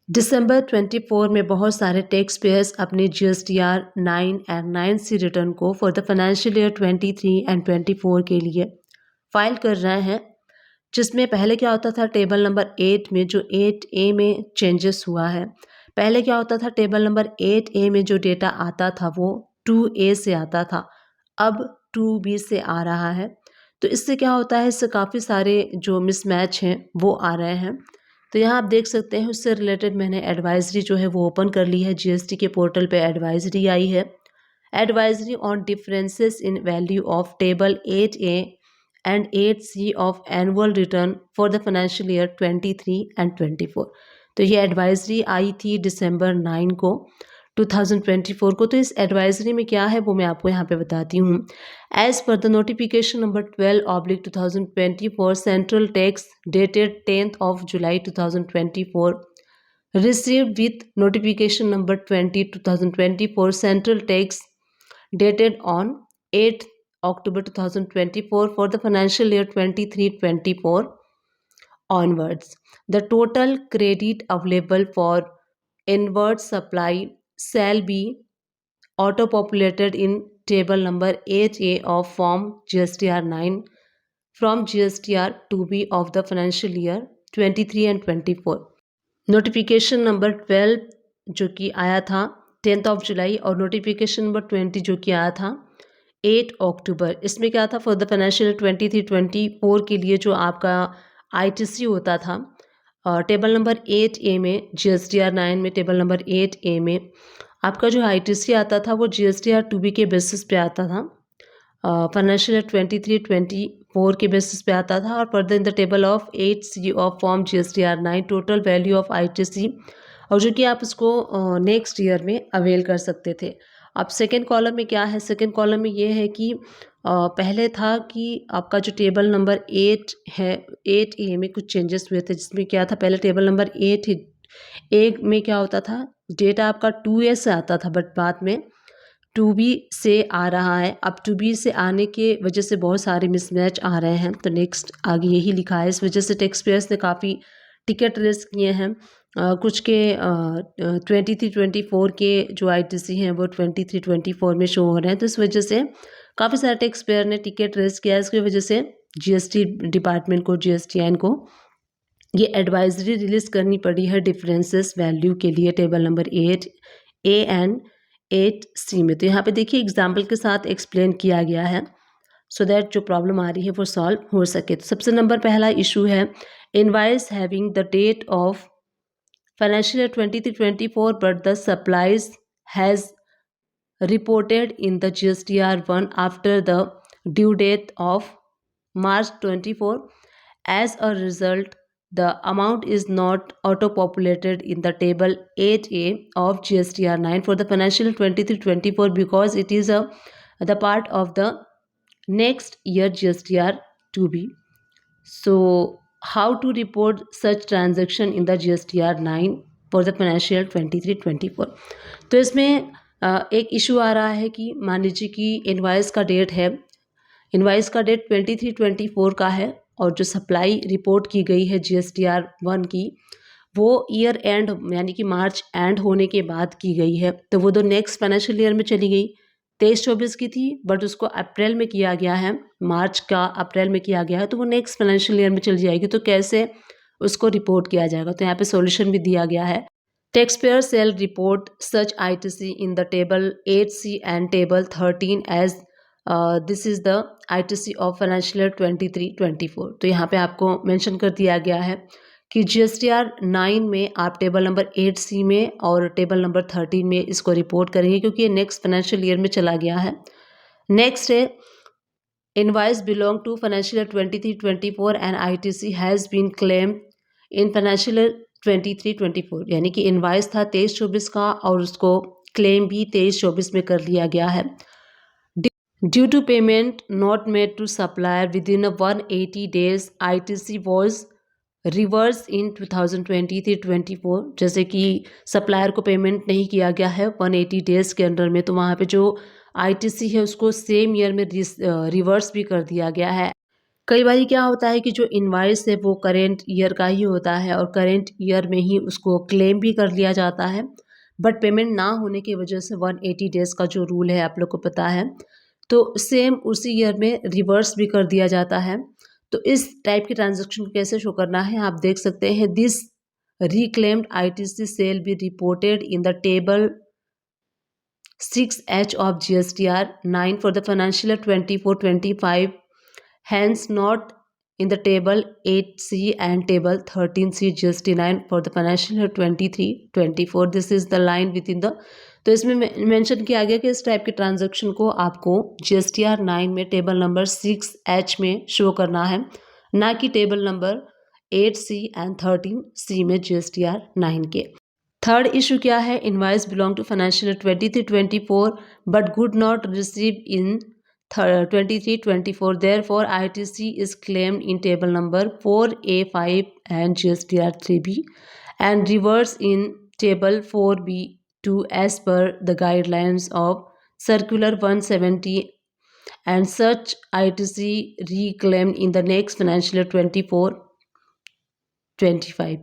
दिसंबर 24 में बहुत सारे टैक्स पेयर्स अपने GSTR 9 एंड 9C रिटर्न को for the financial year 23 and 24 के लिए फाइल कर रहे हैं, जिसमें पहले क्या होता था टेबल नंबर 8 में जो 8A में चेंजेस हुआ है। पहले क्या होता था टेबल नंबर 8A में जो डेटा आता था वो 2A से आता था, अब 2B से आ रहा है। तो इससे क्या होता है, इससे काफ़ी सारे जो मिसमैच हैं वो आ रहे हैं। तो यहाँ आप देख सकते हैं उससे रिलेटेड मैंने एडवाइजरी जो है वो ओपन कर ली है। GST के पोर्टल पे एडवाइजरी आई है, advisory on differences in value of table 8A and 8C of annual return for the financial year 23 and 24। तो ये एडवाइजरी आई थी दिसंबर 9 को 2024 को। तो इस एडवाइजरी में क्या है वो मैं आपको यहाँ पे बताती हूँ। As per the notification number 12/2024 central tax dated 10th of July 2024 received with notification number 20/2024 central tax dated on 8th October 2024 for the financial year 23-24 onwards. The total credit available for inward supply shall be auto-populated in table number 8A of form GSTR 9 from GSTR 2B of the financial year 23 and 24. Notification number 12 जो कि आया था 10th of July और notification number 20 जो कि आया था 8 अक्टूबर। इसमें क्या था फॉर द फाइनेंशियल 23-24 के लिए जो आपका ITC होता था टेबल नंबर 8A में GSTR 9 में टेबल नंबर 8A में आपका जो ITC आता था वो GSTR 2B के बेसिस पे आता था, फाइनेंशियल 23-24 के बेसिस पे आता था। और further in the table of 8C of form GSTR 9 total value of ITC, और जो कि आप इसको नेक्स्ट ईयर में अवेल कर सकते थे। अब सेकेंड कॉलम में क्या है, सेकेंड कॉलम में ये है कि पहले था कि आपका जो टेबल नंबर 8 है 8A में कुछ चेंजेस हुए थे, जिसमें क्या था पहले टेबल नंबर 8 में क्या होता था डेटा आपका 2A से आता था, बट बाद में 2B से आ रहा है। अब 2B से आने के वजह से बहुत सारे मिसमैच आ रहे हैं। तो नेक्स्ट आगे यही लिखा है, इस वजह से टैक्स पेयर्स ने काफ़ी टिकट रेस किए हैं। कुछ के 23-24 के जो ITC हैं वो 23-24 में शो हो रहे हैं। तो इस वजह से काफ़ी सारे टैक्स पेयर ने टिकट रेस किया है। इसकी वजह से GST डिपार्टमेंट को, GSTN को ये एडवाइजरी रिलीज करनी पड़ी है डिफरेंसेस वैल्यू के लिए table number 8A and 8C में। तो यहाँ पे देखिए एग्जाम्पल के साथ एक्सप्लेन किया गया है सो दैट जो प्रॉब्लम आ रही है वो सॉल्व हो सके। तो सबसे नंबर पहला इशू है invoice having the date of financial year 23-24 but the supplies has reported in the GSTR 1 after the due date of March 24. As a result, the amount is not auto-populated in the table 8A of GSTR 9 for the financial 23-24 because it is the part of the next year GSTR 2B. So, how to report such transaction in the GSTR 9 for the financial 23-24? तो इसमें एक issue आ रहा है कि मान लीजिए कि invoice का डेट है, इनवाइस का डेट 23-24 का है और जो सप्लाई रिपोर्ट की गई है GSTR 1 की वो ईयर एंड यानी कि मार्च एंड होने के बाद की गई है। तो वो तो नेक्स्ट फाइनेंशियल ईयर में चली गई, 23-24 की थी, बट उसको अप्रैल में किया गया है, मार्च का अप्रैल में किया गया है, तो वो नेक्स्ट फाइनेंशियल ईयर में चली जाएगी। तो कैसे उसको रिपोर्ट किया जाएगा, तो यहाँ पे सॉल्यूशन भी दिया गया है। Taxpayer shall report such ITC in the table 8C and table 13 as this is the ITC of financial year 23-24। तो यहाँ पे आपको मेंशन कर दिया गया है कि GSTR 9 में आप टेबल नंबर 8C में और टेबल नंबर 13 में इसको रिपोर्ट करेंगे, क्योंकि ये नेक्स्ट फाइनेंशियल ईयर में चला गया है। नेक्स्ट है invoice belong to financial year 23-24 and ITC has been claim in financial year 23-24, यानी कि इनवाइस था 23-24 का और उसको क्लेम भी 23-24 में कर लिया गया है। Due to payment not made to supplier within 180 days ITC was reverse in 2023-24। जैसे कि सप्लायर को पेमेंट नहीं किया गया है 180 days के अंडर में, तो वहाँ पे जो ITC है उसको सेम ईयर में रिवर्स भी कर दिया गया है कई बार क्या होता है कि जो इनवॉइस है वो करेंट ईयर का ही होता है और करेंट ईयर में ही उसको क्लेम भी कर लिया जाता है, बट पेमेंट ना होने की वजह से 180 डेज़ का जो रूल है आप लोग को पता है, तो सेम उसी ईयर में रिवर्स भी कर दिया जाता है। तो इस टाइप की ट्रांजैक्शन को कैसे शो करना है आप देख सकते हैं। This reclaimed ITC sale be reported in the table 6H of GSTR 9 for the financial year 24-25, hence not in the table 8C and table 13C GST 9 for the financial year 23-24. This is the line within the, तो इसमें mention किया गया कि इस type के transaction को आपको GSTR 9 में टेबल नंबर 6H में शो करना है, ना कि table number 8C and 13C में GSTR 9 के। थर्ड इशू क्या है, invoice belong to financial 23-24 but good not receive in 23-24, therefore ITC is claimed in table number 4A5 and GSTR 3B and reverse in table 4B2 as per the guidelines of circular 170 and such ITC reclaimed in the next financial year 24-25।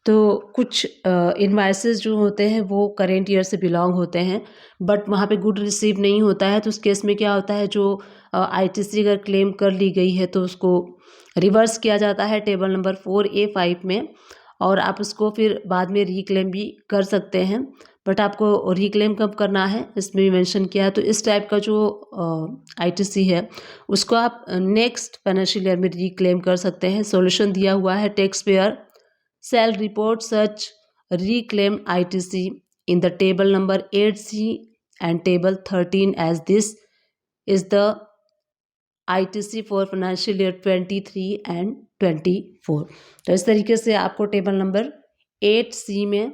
तो कुछ invoices जो होते हैं वो current year से belong होते हैं, but वहाँ पे गुड रिसीव नहीं होता है। तो उस केस में क्या होता है, जो आईटीसी अगर क्लेम कर ली गई है तो उसको रिवर्स किया जाता है टेबल नंबर 4A5 में, और आप उसको फिर बाद में रीक्लेम भी कर सकते हैं। बट आपको रीक्लेम कब करना है इसमें भी मेंशन किया है। तो इस टाइप का जो आईटीसी है उसको आप नेक्स्ट फाइनेंशियल ईयर में रीक्लेम कर सकते हैं। सॉल्यूशन दिया हुआ है, tax payer shall report such reclaimed ITC in the table number 8C and table 13 as this is the ITC for financial year 23 and 24। तो इस तरीके से आपको टेबल नंबर 8C में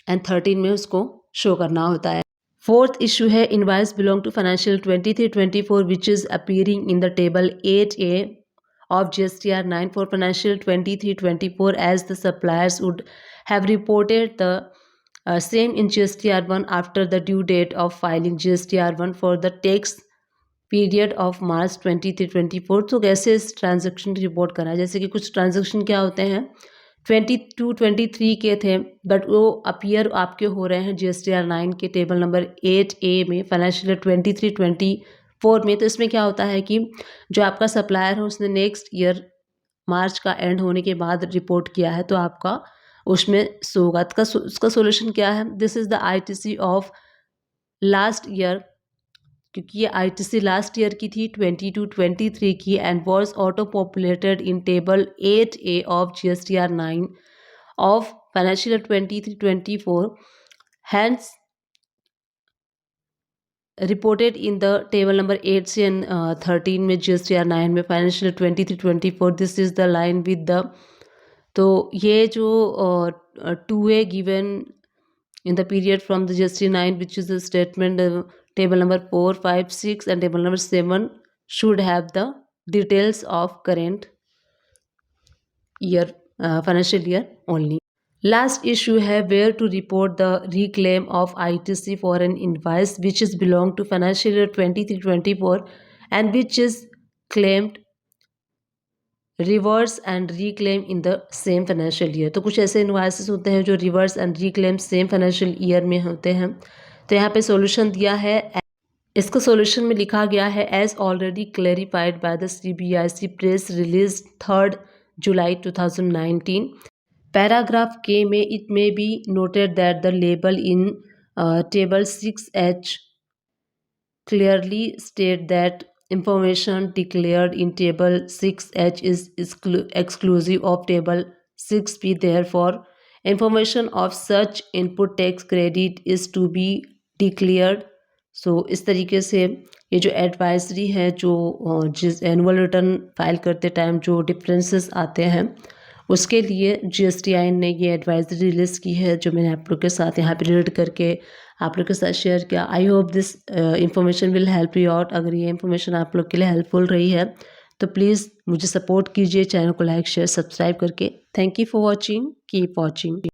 एंड 13 में उसको शो करना होता है। फोर्थ इशू है, invoice belong to financial 23-24 which is appearing in the table 8A of GSTR 9 for financial 23-24 as the suppliers would have reported the same in GSTR 1 after the due date of filing GSTR 1 for the tax period of March 23-24। तो कैसे इस transaction report करा है, जैसे कि कुछ transaction क्या होते हैं 22-23 के थे बट वो अपीयर आपके हो रहे हैं GSTR 9 के टेबल नंबर 8A में फाइनेंशियल 23-24 में। तो इसमें क्या होता है कि जो आपका सप्लायर है उसने नेक्स्ट ईयर मार्च का एंड होने के बाद रिपोर्ट किया है तो आपका उसमें शो होगा। उसका सोल्यूशन क्या है, this is the ITC of last year, क्योंकि ये ITC लास्ट ईयर की थी 22-23 की and was auto populated in table 8A of GSTR 9 of financial 23-24, hence reported in the table number 8C and 13 में GSTR 9 में फाइनेंशियल 23-24। This is the line with the, तो ये जो 2A given in the period from the GST 9 which is the statement table number 4, 5, 6 and table number 7 should have the details of current year financial year only. Last issue है where to report the reclaim of ITC for an invoice which is belong to financial year 23-24 and which is claimed reverse and reclaim in the same financial year. तो कुछ ऐसे invoices होते हैं जो reverse and reclaim same financial year में होते हैं। तो यहाँ पे सॉल्यूशन दिया है, इसका सॉल्यूशन में लिखा गया है as already clarified by the CBIC press release 3 जुलाई 2019। पैराग्राफ के में it may be noted that the label in table 6H clearly state that information declared in table 6H is exclusive of table 6B. Therefore, information of such input tax credit is to be declared. So इस तरीके से ये जो advisory है, जो जिस annual return file करते time जो डिफरेंसेस आते हैं उसके लिए GSTI ने ये एडवाइजरी रिलीज़ की है, जो मैंने आप लोग के साथ यहाँ पे रीड करके आप लोग के साथ शेयर किया। I hope this information will help you out. अगर ये इन्फॉर्मेशन आप लोग के लिए हेल्पफुल रही है तो प्लीज़ मुझे सपोर्ट कीजिए, चैनल को लाइक शेयर सब्सक्राइब करके। Thank you for watching, keep watching.